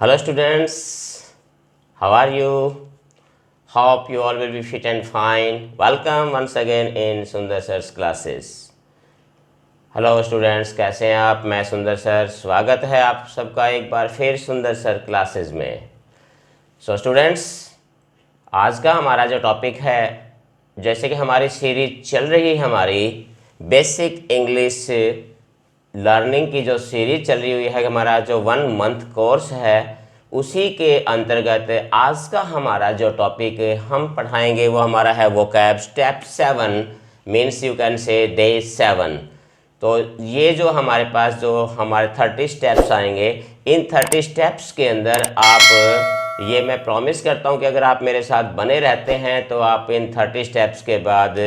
Hello students, how are you? Hope you all will be fit and fine. Welcome once again in Sundar Sir's classes. Hello students, कैसे हैं आप? मैं सुंदर sir, स्वागत है आप सबका एक बार फिर सुंदर सर क्लासेस में। स्टूडेंट्स, आज का हमारा जो टॉपिक है, जैसे कि हमारी सीरीज चल रही है, हमारी बेसिक इंग्लिश लर्निंग की जो सीरीज चल रही हुई है, हमारा जो 1 मंथ कोर्स है, उसी के अंतर्गत आज का हमारा जो टॉपिक हम पढ़ाएंगे वो हमारा है vocab step 7, means you can say day 7। तो ये जो हमारे पास जो हमारे 30 स्टेप्स आएंगे, इन 30 स्टेप्स के अंदर आप, ये मैं प्रॉमिस करता हूँ कि अगर आप मेरे साथ बने रहते हैं तो आप इन 30 स्टेप्स के बाद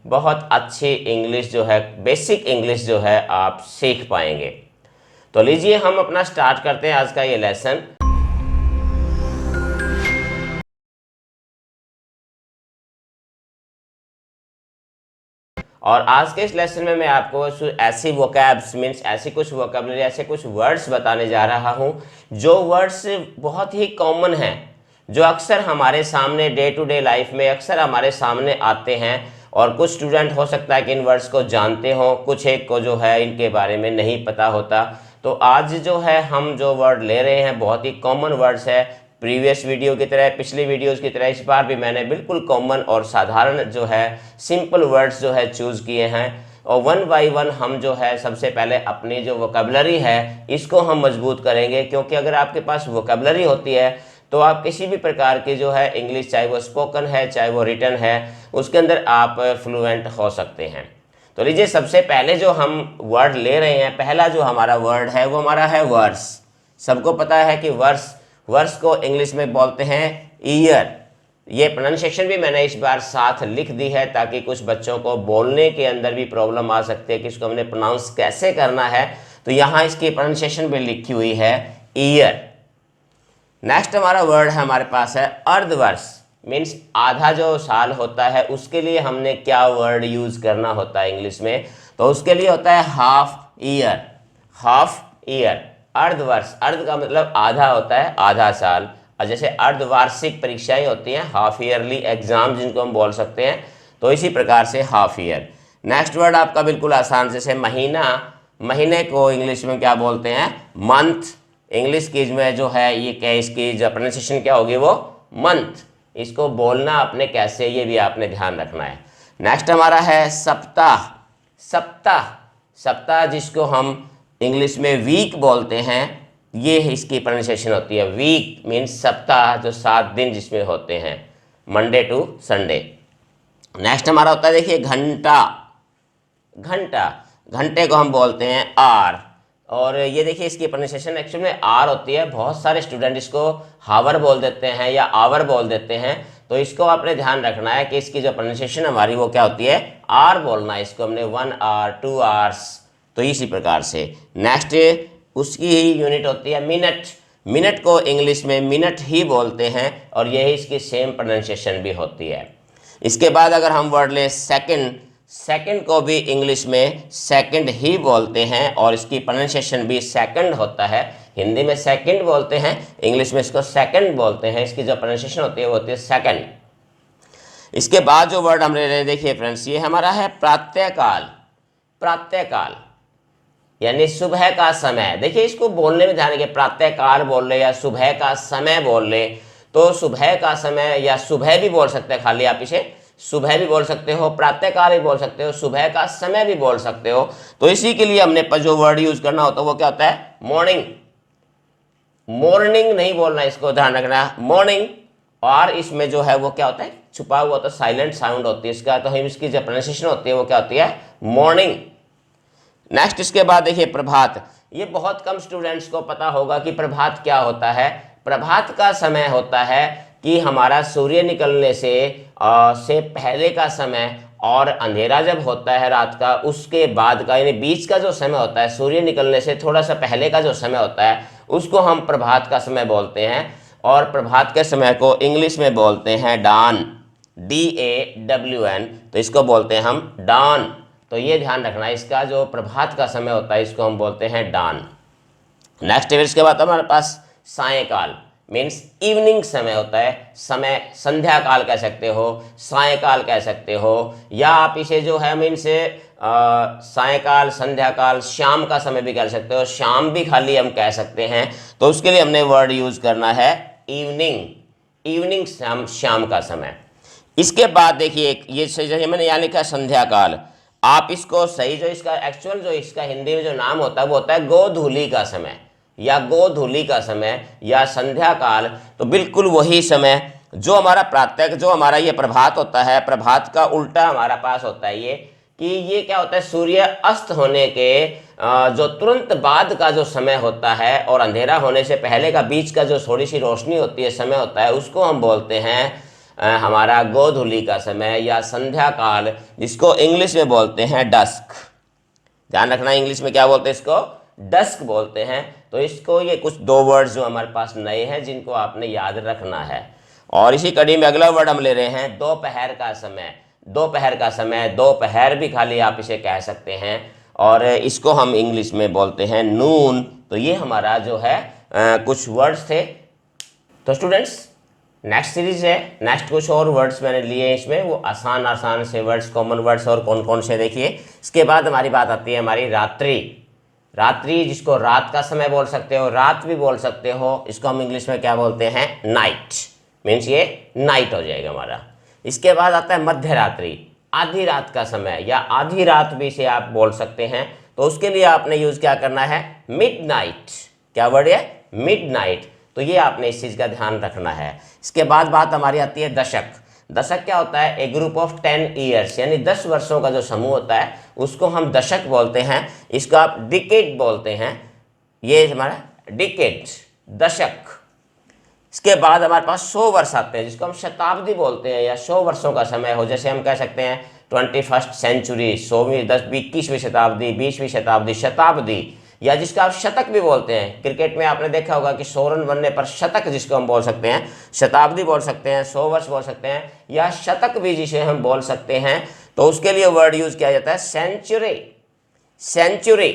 बहुत अच्छी इंग्लिश जो है, बेसिक इंग्लिश जो है, आप सीख पाएंगे। तो लीजिए हम अपना स्टार्ट करते हैं आज का ये लेसन। और आज के इस लेसन में मैं आपको ऐसी वोकैब्स, मीन्स ऐसी कुछ वोकैबलरी, ऐसे कुछ वर्ड्स बताने जा रहा हूँ जो वर्ड्स बहुत ही कॉमन हैं, जो अक्सर हमारे सामने डे टू डे लाइफ में अक्सर हमारे सामने आते हैं। और कुछ स्टूडेंट हो सकता है कि इन वर्ड्स को जानते हो, कुछ एक को जो है इनके बारे में नहीं पता होता। तो आज जो है हम जो वर्ड ले रहे हैं बहुत ही कॉमन वर्ड्स है। प्रीवियस वीडियो की तरह, पिछली वीडियोस की तरह इस बार भी मैंने बिल्कुल कॉमन और साधारण जो है सिंपल वर्ड्स जो है चूज़ किए हैं। और 1 बाय 1 हम जो है सबसे पहले अपनी जो वोकैबुलरी है इसको हम मजबूत करेंगे, क्योंकि अगर आपके पास वोकैबुलरी होती है तो आप किसी भी प्रकार की जो है इंग्लिश, चाहे वो स्पोकन है चाहे वो रिटन है, उसके अंदर आप फ्लुएंट हो सकते हैं। तो लीजिए सबसे पहले जो हम वर्ड ले रहे हैं, पहला जो हमारा वर्ड है वो हमारा है वर्स। सबको पता है कि वर्स को इंग्लिश में बोलते हैं ईयर। ये प्रोनाउंसिएशन भी मैंने इस बार साथ लिख दी है ताकि कुछ बच्चों को बोलने के अंदर भी प्रॉब्लम आ सकती है कि इसको हमने प्रोनाउंस कैसे करना है, तो यहाँ इसकी प्रोनाउंसिएशन भी लिखी हुई है ईयर। नेक्स्ट हमारा वर्ड है, हमारे पास है अर्धवर्ष, मीन्स आधा जो साल होता है उसके लिए हमने क्या वर्ड यूज करना होता है इंग्लिश में, तो उसके लिए होता है हाफ ईयर। हाफ ईयर, अर्धवर्ष, अर्ध का मतलब आधा होता है, आधा साल। और जैसे अर्धवार्षिक परीक्षाएं होती हैं, हाफ ईयरली एग्जाम जिनको हम बोल सकते हैं, तो इसी प्रकार से हाफ ईयर। नेक्स्ट वर्ड आपका बिल्कुल आसान, जैसे महीना, महीने को इंग्लिश में क्या बोलते हैं? मंथ। इंग्लिश की में जो है ये क्या, इसकी जो प्रोनाउंसिएशन क्या होगी वो मंथ। इसको बोलना आपने कैसे, ये भी आपने ध्यान रखना है। नेक्स्ट हमारा है सप्ताह। सप्ताह, सप्ताह जिसको हम इंग्लिश में वीक बोलते हैं, ये इसकी प्रोनाउंसिएशन होती है वीक, मीन्स सप्ताह, जो 7 दिन जिसमें होते हैं, मंडे टू संडे। नेक्स्ट हमारा होता है, देखिए घंटा। घंटा, घंटे को हम बोलते हैं आर। और ये देखिए इसकी प्रोनाउंसिएशन एक्चुअली में आर होती है। बहुत सारे स्टूडेंट इसको हावर बोल देते हैं या आवर बोल देते हैं, तो इसको आपने ध्यान रखना है कि इसकी जो प्रोनाउंसिएशन हमारी वो क्या होती है, आर बोलना है। इसको हमने 1 आवर, 2 आवर्स, तो इसी प्रकार से। नेक्स्ट उसकी ही यूनिट होती है मिनट। मिनट को इंग्लिश में मिनट ही बोलते हैं और यही इसकी सेम प्रोनाउंसिएशन भी होती है। इसके बाद अगर हम वर्ड लें सेकंड, सेकंड को भी इंग्लिश में सेकंड ही बोलते हैं और इसकी प्रोनाउंसिएशन भी सेकंड होता है। हिंदी में सेकंड बोलते हैं, इंग्लिश में इसको सेकंड बोलते हैं। इसकी जो प्रोनाउंसिएशन होती है वो होती है सेकंड। इसके बाद जो वर्ड हम ले रहे हैं, देखिए फ्रेंड्स, ये हमारा है प्रातःकाल। प्रातःकाल यानी सुबह का समय। देखिए इसको बोलने में ध्यान रखिए, प्रातःकाल बोल रहे या सुबह का समय बोल रहे, तो सुबह का समय या सुबह भी बोल सकते हैं, खाली आप इसे सुबह भी बोल सकते हो, प्रातःकाल भी बोल सकते हो, सुबह का समय भी बोल सकते हो। तो इसी के लिए हमने जो वर्ड यूज करना होता है वो क्या होता है, मॉर्निंग। मॉर्निंग नहीं बोलना, इसको ध्यान रखना, मॉर्निंग। और इसमें जो है वो क्या होता है, छुपा हुआ होता है, साइलेंट साउंड होती है इसका, तो हम इसकी जो प्रोनाउंसिएशन होती है वो क्या होती है, मॉर्निंग। नेक्स्ट इसके बाद देखिए प्रभात। ये बहुत कम स्टूडेंट्स को पता होगा कि प्रभात क्या होता है। प्रभात का समय होता है कि हमारा सूर्य निकलने से पहले का समय, और अंधेरा जब होता है रात का उसके बाद का, यानी बीच का जो समय होता है, सूर्य निकलने से थोड़ा सा पहले का जो समय होता है, उसको हम प्रभात का समय बोलते हैं। और प्रभात के समय को इंग्लिश में बोलते हैं डान, DAWN, तो इसको बोलते हैं हम डान। तो ये ध्यान रखना, इसका जो प्रभात का समय होता है इसको हम बोलते हैं डान। नेक्स्ट इसके बाद हमारे पास सायकाल मीन्स इवनिंग समय होता है, समय संध्या काल कह सकते हो, सायकाल कह सकते हो, या आप इसे जो है मीन्स सायकाल, संध्या काल, शाम का समय भी कह सकते हो, शाम भी खाली हम कह सकते हैं। तो उसके लिए हमने वर्ड यूज करना है इवनिंग, इवनिंग शाम का समय। इसके बाद देखिए ये मैंने यहाँ लिखा संध्या काल, आप इसको सही जो इसका एक्चुअल जो इसका हिंदी में जो नाम होता है वो होता है गोधूली का समय या गोधूली का समय या संध्या काल। तो बिल्कुल वही समय जो हमारा प्रातः, जो हमारा ये प्रभात होता है, प्रभात का उल्टा हमारा पास होता है ये, कि ये क्या होता है, सूर्य अस्त होने के जो तुरंत बाद का जो समय होता है और अंधेरा होने से पहले का बीच का जो थोड़ी सी रोशनी होती है, समय होता है, उसको हम बोलते हैं हमारा गोधूली का समय या संध्या काल, जिसको इंग्लिश में बोलते हैं डस्क। ध्यान रखना इंग्लिश में क्या बोलते हैं इसको, डस्क बोलते हैं। तो इसको ये कुछ दो वर्ड्स जो हमारे पास नए हैं जिनको आपने याद रखना है। और इसी कड़ी में अगला वर्ड हम ले रहे हैं दोपहर का समय। दोपहर का समय, दोपहर भी खाली आप इसे कह सकते हैं, और इसको हम इंग्लिश में बोलते हैं नून। तो ये हमारा जो है कुछ वर्ड्स थे। तो स्टूडेंट्स नेक्स्ट सीरीज है, नेक्स्ट कुछ और वर्ड्स मैंने लिए हैं इसमें, वो आसान आसान से वर्ड्स, कॉमन वर्ड्स और कौन कौन से देखिए। इसके बाद हमारी बात आती है हमारी रात्रि। रात्रि जिसको रात का समय बोल सकते हो, रात भी बोल सकते हो, इसको हम इंग्लिश में क्या बोलते हैं, नाइट, मीन्स ये नाइट हो जाएगा हमारा। इसके बाद आता है मध्य रात्रि, आधी रात का समय या आधी रात भी इसे आप बोल सकते हैं। तो उसके लिए आपने यूज क्या करना है, मिड नाइट। क्या वर्ड है, मिड नाइट। तो ये आपने इस चीज का ध्यान रखना है। इसके बाद बात हमारी आती है दशक। दशक क्या होता है, ए ग्रुप ऑफ 10 ईयर्स, यानी 10 वर्षों का जो समूह होता है उसको हम दशक बोलते हैं। इसको आप डिकेड बोलते हैं, ये हमारा डिकेड, दशक। इसके बाद हमारे पास 100 वर्ष आते हैं जिसको हम शताब्दी बोलते हैं, या 100 वर्षों का समय हो। जैसे हम कह सकते हैं 21st सेंचुरी, 100वीं 21वीं शताब्दी, 20वीं शताब्दी, शताब्दी, या जिसका आप शतक भी बोलते हैं। क्रिकेट में आपने देखा होगा कि 100 रन बनने पर शतक जिसको हम बोल सकते हैं, शताब्दी बोल सकते हैं, 100 वर्ष बोल सकते हैं, या शतक भी जिसे हम बोल सकते हैं। तो उसके लिए वर्ड यूज किया जाता है सेंचुरी। सेंचुरी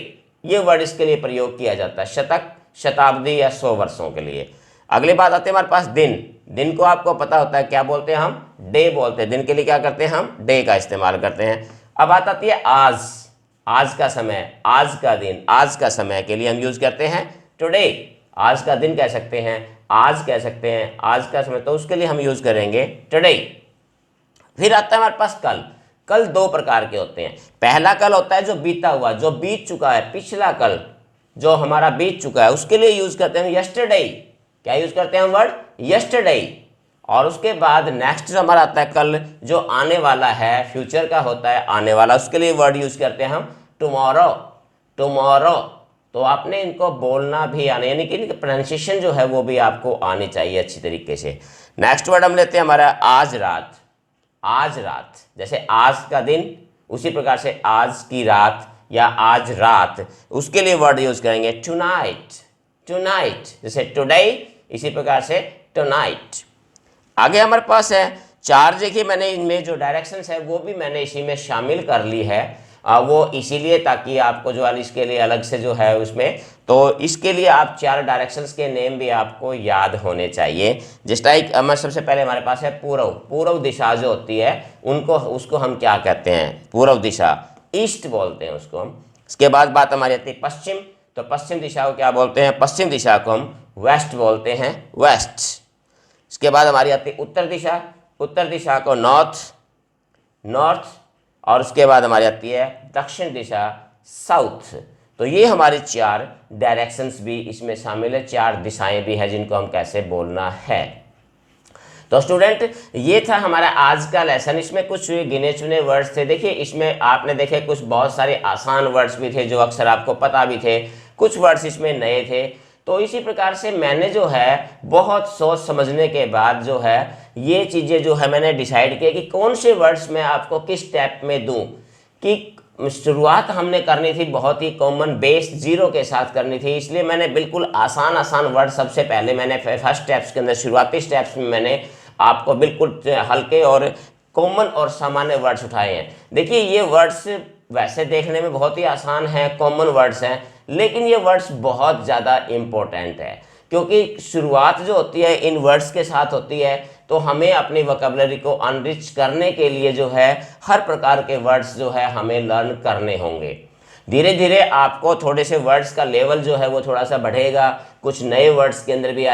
ये वर्ड इसके लिए प्रयोग किया जाता है, शतक, शताब्दी या 100 वर्षों के लिए। अगली बात आती है हमारे पास दिन। दिन को आपको पता होता है क्या बोलते हैं हम, डे बोलते हैं। दिन के लिए क्या करते हैं हम, डे का इस्तेमाल करते हैं। अब बात आती है आज। आज का समय, आज का दिन, आज का समय के लिए हम यूज करते हैं टुडे। आज का दिन कह सकते हैं, आज कह सकते हैं, आज का समय, तो उसके लिए हम यूज करेंगे टुडे। फिर आता है हमारे पास कल। कल दो प्रकार के होते हैं। पहला कल होता है जो बीता हुआ, जो बीत चुका है, पिछला कल जो हमारा बीत चुका है, उसके लिए यूज करते हैं यस्टरडे। क्या यूज करते हैं हम वर्ड, यस्टरडे। और उसके बाद नेक्स्ट जो हमारा आता है कल जो आने वाला है, फ्यूचर का होता है आने वाला, उसके लिए वर्ड यूज करते हैं हम टुमारो। टुमारो। तो आपने इनको बोलना भी आने, यानी कि इनकी प्रोनाउंसिएशन जो है वो भी आपको आनी चाहिए अच्छी तरीके से। नेक्स्ट वर्ड हम लेते हैं हमारा आज रात। आज रात, जैसे आज का दिन उसी प्रकार से आज की रात या आज रात, उसके लिए वर्ड यूज करेंगे टुनाइट। टुनाइट, जैसे टुडे इसी प्रकार से टुनाइट। आगे हमारे पास है चार। देखिए मैंने इनमें जो डायरेक्शंस है वो भी मैंने इसी में शामिल कर ली है, वो इसीलिए ताकि आपको जो है इसके लिए अलग से जो है उसमें, तो इसके लिए आप चार डायरेक्शंस के नेम भी आपको याद होने चाहिए। जिस टाइप सबसे पहले हमारे पास है पूर्व। पूर्व दिशा जो होती है उसको हम क्या कहते हैं, पूर्व दिशा, ईस्ट बोलते हैं उसको हम। इसके बाद बात हमारी आती है पश्चिम। तो पश्चिम दिशा को क्या बोलते हैं, पश्चिम दिशा को हम वेस्ट बोलते हैं, वेस्ट। इसके बाद हमारी आती है उत्तर दिशा। उत्तर दिशा को नॉर्थ, नॉर्थ। और उसके बाद हमारी आती है दक्षिण दिशा, साउथ। तो ये हमारी चार डायरेक्शंस भी इसमें शामिल है, चार दिशाएं भी हैं जिनको हम कैसे बोलना है। तो स्टूडेंट ये था हमारा आज का लेसन। इसमें कुछ गिने चुने वर्ड्स थे। देखिए इसमें आपने देखे कुछ बहुत सारे आसान वर्ड्स भी थे जो अक्सर आपको पता भी थे, कुछ वर्ड्स इसमें नए थे। तो इसी प्रकार से मैंने जो है बहुत सोच समझने के बाद जो है ये चीज़ें जो है मैंने डिसाइड किया कि कौन से वर्ड्स मैं आपको किस स्टेप में दूं। कि शुरुआत हमने करनी थी बहुत ही कॉमन बेस जीरो के साथ करनी थी, इसलिए मैंने बिल्कुल आसान आसान वर्ड सबसे पहले मैंने फर्स्ट स्टेप्स के अंदर, शुरुआती स्टेप्स में मैंने आपको बिल्कुल हल्के और कॉमन और सामान्य वर्ड्स उठाए हैं। देखिए ये वर्ड्स वैसे देखने में बहुत ही आसान हैं, कॉमन वर्ड्स हैं, लेकिन ये वर्ड्स बहुत ज़्यादा इम्पोर्टेंट है। क्योंकि शुरुआत जो होती है इन वर्ड्स के साथ होती है, तो हमें अपनी वोकैबुलरी को अनरिच करने के लिए जो है हर प्रकार के वर्ड्स जो है हमें लर्न करने होंगे। धीरे धीरे आपको थोड़े से वर्ड्स का लेवल जो है वो थोड़ा सा बढ़ेगा, कुछ नए वर्ड्स के अंदर भी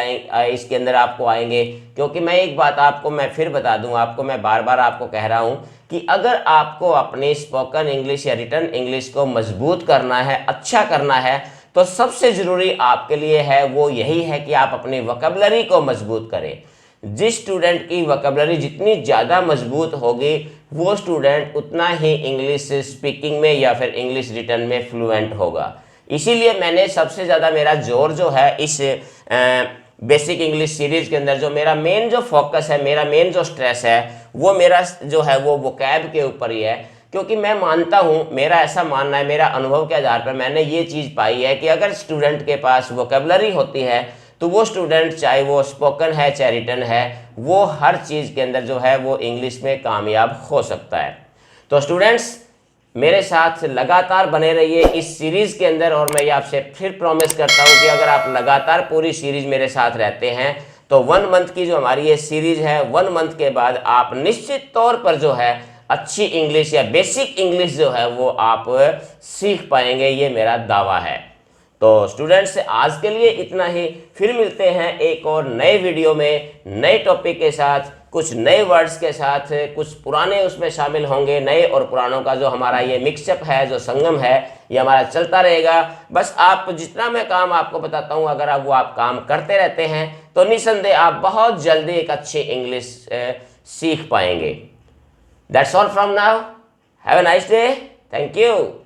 इसके अंदर आपको आएंगे। क्योंकि मैं एक बात आपको मैं फिर बता दूं आपको, मैं बार बार आपको कह रहा हूं कि अगर आपको अपनी स्पोकन इंग्लिश या रिटन इंग्लिश को मजबूत करना है, अच्छा करना है, तो सबसे ज़रूरी आपके लिए है वो यही है कि आप अपनी वोकैबुलरी को मजबूत करें। जिस स्टूडेंट की वोकैबुलरी जितनी ज़्यादा मजबूत होगी, वो स्टूडेंट उतना ही इंग्लिश स्पीकिंग में या फिर इंग्लिश रिटन में फ्लुएंट होगा। इसीलिए मैंने सबसे ज़्यादा मेरा जोर जो है इस बेसिक इंग्लिश सीरीज़ के अंदर, जो मेरा मेन जो फोकस है, मेरा मेन जो स्ट्रेस है, वो मेरा जो है वो वोकैब के ऊपर ही है। क्योंकि मैं मानता हूँ, मेरा ऐसा मानना है, मेरा अनुभव के आधार पर मैंने ये चीज़ पाई है कि अगर स्टूडेंट के पास वोकैबुलरी होती है तो वो स्टूडेंट, चाहे वो स्पोकन है चाहे रिटन है, वो हर चीज़ के अंदर जो है वो इंग्लिश में कामयाब हो सकता है। तो स्टूडेंट्स, मेरे साथ लगातार बने रहिए इस सीरीज़ के अंदर, और मैं ये आपसे फिर प्रॉमिस करता हूँ कि अगर आप लगातार पूरी सीरीज़ मेरे साथ रहते हैं तो 1 मंथ की जो हमारी ये सीरीज़ है, 1 मंथ के बाद आप निश्चित तौर पर जो है अच्छी इंग्लिश या बेसिक इंग्लिश जो है वो आप सीख पाएंगे, ये मेरा दावा है। तो स्टूडेंट्स, आज के लिए इतना ही। फिर मिलते हैं एक और नए वीडियो में नए टॉपिक के साथ, कुछ नए वर्ड्स के साथ, कुछ पुराने उसमें शामिल होंगे। नए और पुरानों का जो हमारा ये मिक्सअप है, जो संगम है, ये हमारा चलता रहेगा। बस आप जितना मैं काम आपको बताता हूँ, अगर आप वो काम करते रहते हैं तो निसंदेह आप बहुत जल्दी एक अच्छी इंग्लिश सीख पाएंगे। That's all from now. Have a nice day. Thank you.